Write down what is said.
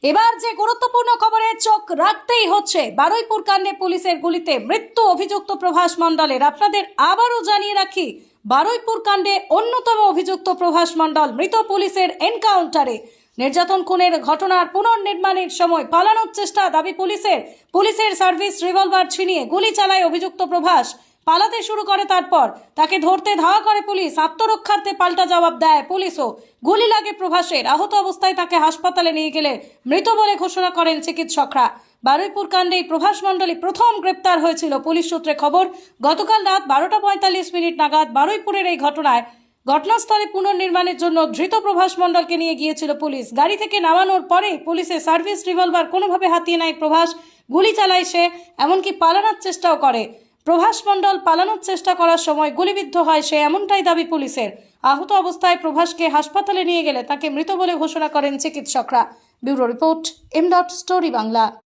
এবার যে গুরুত্বপূর্ণ খবরে চোখ রাখতেই হচ্ছে, বারুইপুর কাণ্ডে পুলিশের গুলিতে মৃত্যু অভিযুক্ত প্রভাস মণ্ডলের। আপনাদের আবারও জানিয়ে রাখি, বারুইপুর কাণ্ডে অন্যতম অভিযুক্ত প্রভাস মণ্ডল মৃত পুলিশের এনকাউন্টারে। নির্যাতন খুনের ঘটনার পুনর্নির্মাণের সময় পালানোর চেষ্টা দাবি পুলিশের সার্ভিস রিভলভার ছিনিয়ে গুলি চালায় অভিযুক্ত প্রভাস। পালাতে শুরু করে, তারপর তাকে ধরতে ধাওয়া করে পুলিশ। আত্মরক্ষার্থে পাল্টা জবাব দেয় পুলিশও। গুলি লাগে প্রভাসের। আহত অবস্থায় তাকে হাসপাতালে নিয়ে গেলে মৃত বলে ঘোষণা করেন চিকিৎসকরা। বারুইপুর কাণ্ডে প্রভাস মণ্ডলী প্রথম গ্রেপ্তার হয়েছিল। পুলিশ সূত্রে খবর, গতকাল রাত 12:45 নাগাদ বারুইপুরের এই ঘটনায় ঘটনাস্থলে পুনর্নির্মাণের জন্য ধৃত প্রভাস মণ্ডলকে নিয়ে গিয়েছিল পুলিশ। গাড়ি থেকে নামানোর পরে পুলিশের সার্ভিস রিভলভার কোনোভাবে হাতিয়ে নেয় প্রভাস। গুলি চালায় সে, এমনকি পালানোর চেষ্টাও করে। প্রভাস মণ্ডল পালানোর চেষ্টা করার সময় গুলিবিদ্ধ হয় সে, এমনটাই দাবি পুলিশের। আহত অবস্থায় প্রভাসকে হাসপাতালে নিয়ে গেলে তাকে মৃত বলে ঘোষণা করেন চিকিৎসকরা। Bureau report, M.Story Bangla.